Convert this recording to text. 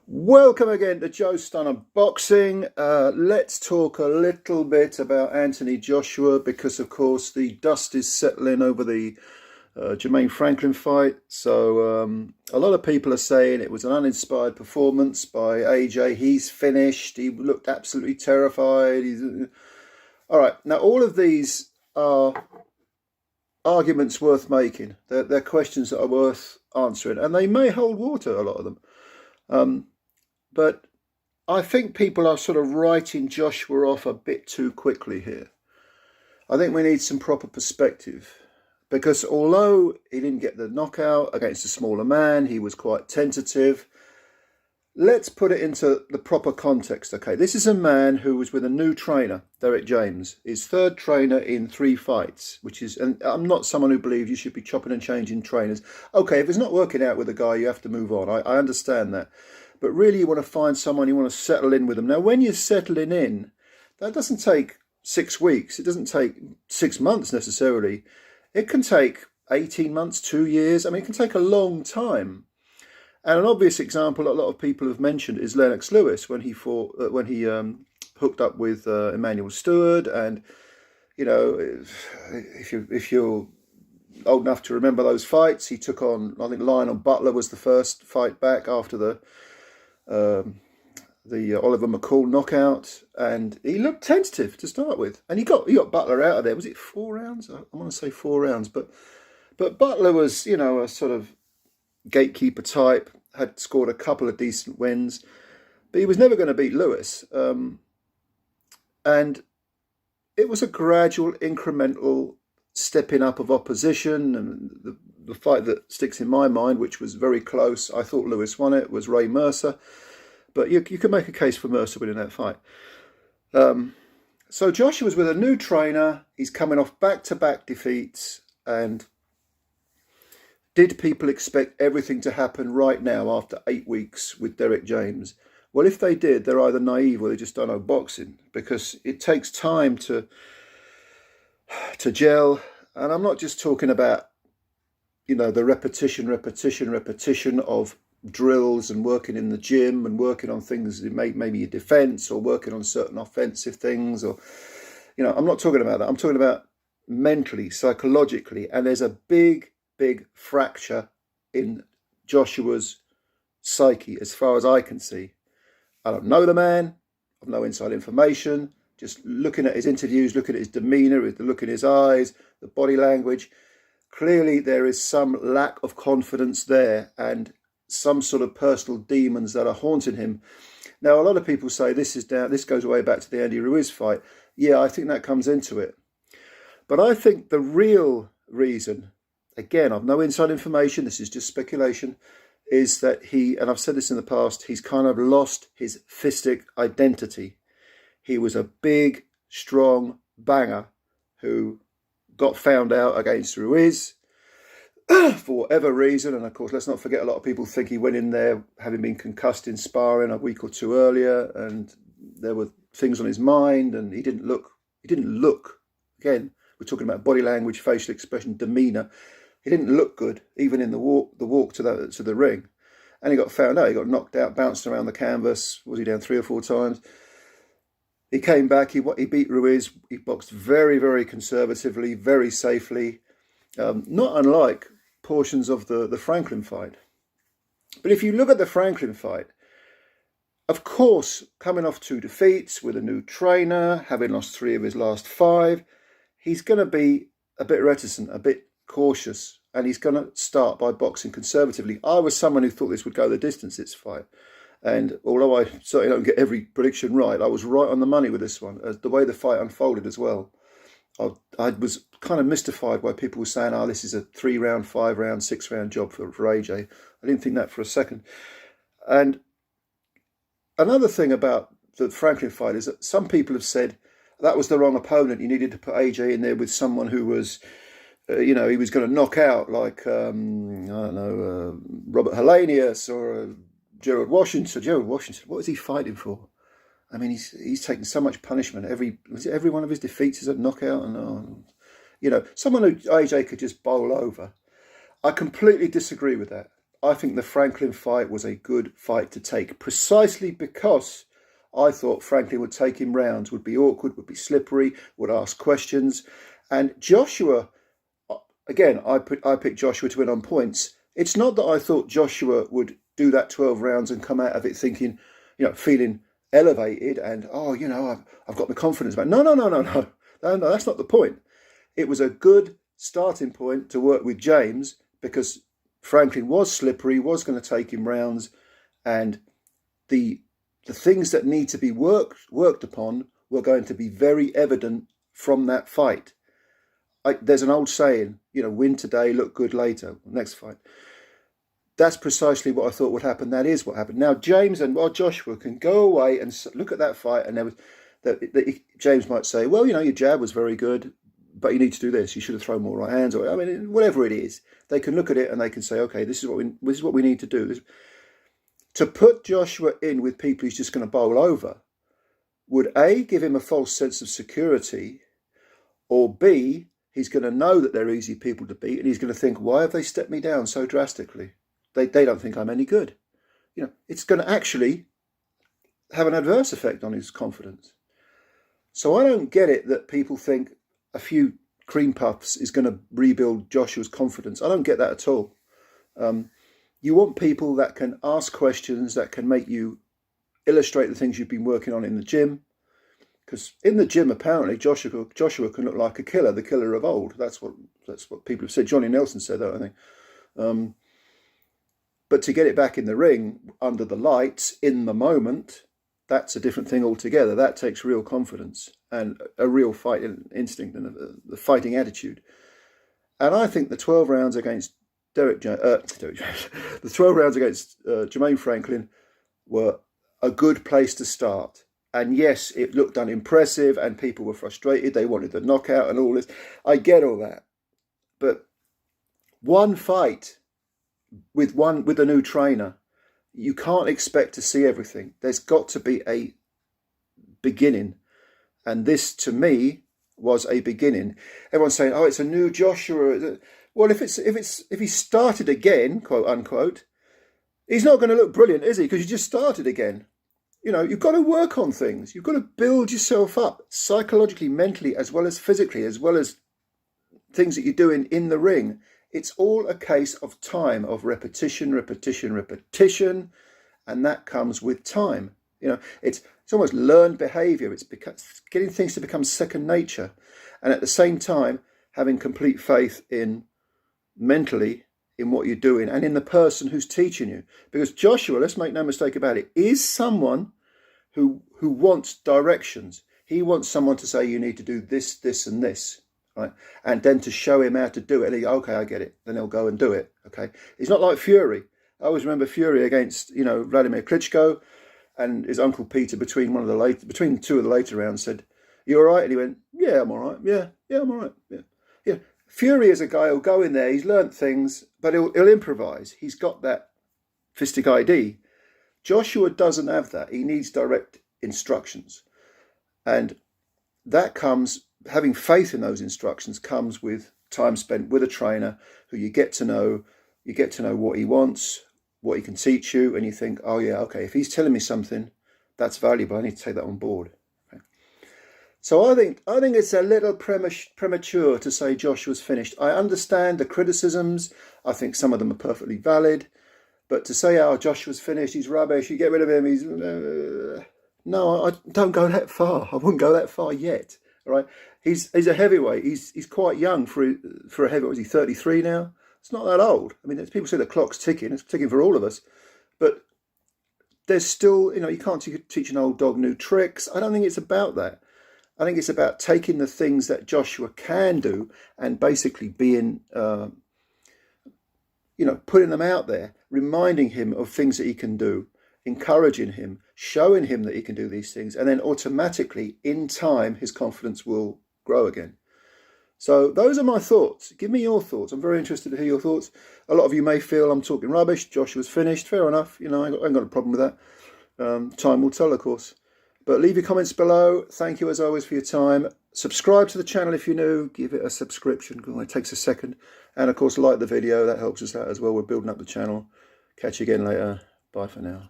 Welcome again to Joe Stunner Boxing. Let's talk a little bit about Anthony Joshua because, of course, the dust is settling over the Jermaine Franklin fight. So a lot of people are saying it was an uninspired performance by AJ. He's finished. He looked absolutely terrified. All right. Now, all of these are arguments worth making. They're questions that are worth answering, and they may hold water, a lot of them. But I think people are sort of writing Joshua off a bit too quickly here. I think we need some proper perspective because although he didn't get the knockout against a smaller man, he was quite tentative. Let's put it into the proper context, okay? This is a man who was with a new trainer, Derek James, his third trainer in 3 fights, and I'm not someone who believes you should be chopping and changing trainers. Okay, if it's not working out with a guy, you have to move on. I understand that. But really, you want to find someone, you want to settle in with them. Now, when you're settling in, that doesn't take 6 weeks. It doesn't take 6 months necessarily. It can take 18 months, 2 years. I mean, it can take a long time. And an obvious example a lot of people have mentioned is Lennox Lewis when he hooked up with Emmanuel Stewart. And, you know, if you're old enough to remember those fights, he took on, I think Lionel Butler was the first fight back after the Oliver McCall knockout, and he looked tentative to start with, and he got Butler out of there. Was it 4 rounds? I want to say 4 rounds, but Butler was, you know, a sort of gatekeeper type, had scored a couple of decent wins, but he was never going to beat Lewis, and it was a gradual, incremental stepping up of opposition. And the fight that sticks in my mind, which was very close, I thought Lewis won it, was Ray Mercer. But you could make a case for Mercer winning that fight. So Joshua's with a new trainer. He's coming off back-to-back defeats. And did people expect everything to happen right now after 8 weeks with Derek James? Well, if they did, they're either naive or they just don't know boxing, because it takes time to gel. And I'm not just talking about, you know, the repetition of drills and working in the gym and working on things, maybe your defense or working on certain offensive things, or, you know, I'm not talking about that. I'm talking about mentally, psychologically. And there's a big fracture in Joshua's psyche as far as I can see. I don't know the man. I've no inside information. Just looking at his interviews, looking at his demeanour, the look in his eyes, the body language, clearly there is some lack of confidence there and some sort of personal demons that are haunting him. Now, a lot of people say this goes way back to the Andy Ruiz fight. Yeah, I think that comes into it. But I think the real reason, again, I've no inside information, this is just speculation, is that and I've said this in the past, he's kind of lost his fistic identity. He was a big, strong banger who got found out against Ruiz for whatever reason. And of course, let's not forget, a lot of people think he went in there having been concussed in sparring a week or two earlier, and there were things on his mind, and he didn't look, again, we're talking about body language, facial expression, demeanour. He didn't look good, even in the walk to the ring. And he got found out, he got knocked out, bounced around the canvas. Was he down 3 or 4 times? He came back, he beat Ruiz, he boxed very conservatively, very safely, not unlike portions of the Franklin fight. But if you look at the Franklin fight, of course, coming off 2 defeats with a new trainer, having lost 3 of his last 5, he's going to be a bit reticent, a bit cautious, and he's going to start by boxing conservatively. I was someone who thought this would go the distance, this fight. And although I certainly don't get every prediction right, I was right on the money with this one, the way the fight unfolded as well. I was kind of mystified why people were saying, this is a 3-round, 5-round, 6-round job for AJ. I didn't think that for a second. And another thing about the Franklin fight is that some people have said that was the wrong opponent. You needed to put AJ in there with someone who was, he was going to knock out, like, I don't know, Robert Helenius or Gerald Washington. Gerald Washington, what was he fighting for? I mean, he's taken so much punishment. Every one of his defeats is a knockout, and someone who AJ could just bowl over. I completely disagree with that. I think the Franklin fight was a good fight to take, precisely because I thought Franklin would take him rounds, would be awkward, would be slippery, would ask questions. And Joshua, again, I picked Joshua to win on points. It's not that I thought Joshua would do that 12 rounds and come out of it thinking, feeling elevated and, I've got the confidence back. No, that's not the point. It was a good starting point to work with James because Franklin was slippery, was going to take him rounds, and the things that need to be worked upon were going to be very evident from that fight. There's an old saying, win today, look good later, next fight. That's precisely what I thought would happen. That is what happened. Now, James and Joshua can go away and look at that fight, and James might say, well, your jab was very good, but you need to do this. You should have thrown more right hands, or whatever it is. They can look at it and they can say, okay, this is what we need to do. To put Joshua in with people he's just going to bowl over would A, give him a false sense of security, or B, he's going to know that they're easy people to beat, and he's going to think, why have they stepped me down so drastically? They don't think I'm any good. It's going to actually have an adverse effect on his confidence. So I don't get it that people think a few cream puffs is going to rebuild Joshua's confidence. I don't get that at all. You want people that can ask questions, that can make you illustrate the things you've been working on in the gym. Because in the gym, apparently, Joshua can look like a killer, the killer of old. That's what people have said. Johnny Nelson said that, I think. But to get it back in the ring, under the lights, in the moment, that's a different thing altogether. That takes real confidence and a real fighting instinct and the fighting attitude. And I think the 12 rounds against the 12 rounds against Jermaine Franklin were a good place to start. And yes, it looked unimpressive and people were frustrated. They wanted the knockout and all this. I get all that. But one fight with a new trainer, you can't expect to see everything. There's got to be a beginning. And this, to me, was a beginning. Everyone's saying, oh, it's a new Joshua. Well, if he started again, quote unquote, he's not going to look brilliant, is he? Because you just started again. You've got to work on things. You've got to build yourself up psychologically, mentally, as well as physically, as well as things that you're doing in the ring. It's all a case of time, of repetition, and that comes with time. It's almost learned behavior. It's getting things to become second nature, and at the same time having complete faith in mentally in what you're doing and in the person who's teaching you. Because Joshua, let's make no mistake about it, is someone who wants directions. He wants someone to say, you need to do this, this, and this, right? And then to show him how to do it. And he, okay, I get it. Then he'll go and do it. Okay. He's not like Fury. I always remember Fury against, Vladimir Klitschko, and his uncle Peter between two of the later rounds said, "You all right?" And he went, "Yeah, I'm all right. Yeah, I'm all right. Yeah." Fury is a guy who'll go in there. He's learnt things, but he'll improvise. He's got that fistic ID. Joshua doesn't have that. He needs direct instructions, and that comes, having faith in those instructions comes with time spent with a trainer who you get to know. You get to know what he wants, what he can teach you, and you think, oh yeah, okay, if he's telling me something that's valuable, I need to take that on board. Okay. So I think it's a little premature to say Joshua's finished. I understand the criticisms. I think some of them are perfectly valid, but to say, oh, Joshua's finished, he's rubbish, you get rid of him, he's no, I don't go that far. I wouldn't go that far yet. All right, he's a heavyweight. He's quite young for a heavyweight. Is he 33 now? It's not that old. I mean, people say the clock's ticking. It's ticking for all of us. But there's still, you can't teach an old dog new tricks. I don't think it's about that. I think it's about taking the things that Joshua can do and basically being, putting them out there, reminding him of things that he can do, encouraging him, showing him that he can do these things. And then automatically, in time, his confidence will grow again. So those are my thoughts. Give me your thoughts. I'm very interested to hear your thoughts. A lot of you may feel I'm talking rubbish. Joshua's finished. Fair enough. I ain't got a problem with that. Time will tell, of course. But leave your comments below. Thank you, as always, for your time. Subscribe to the channel if you're new. Give it a subscription. It takes a second. And, of course, like the video. That helps us out as well. We're building up the channel. Catch you again later. Bye for now.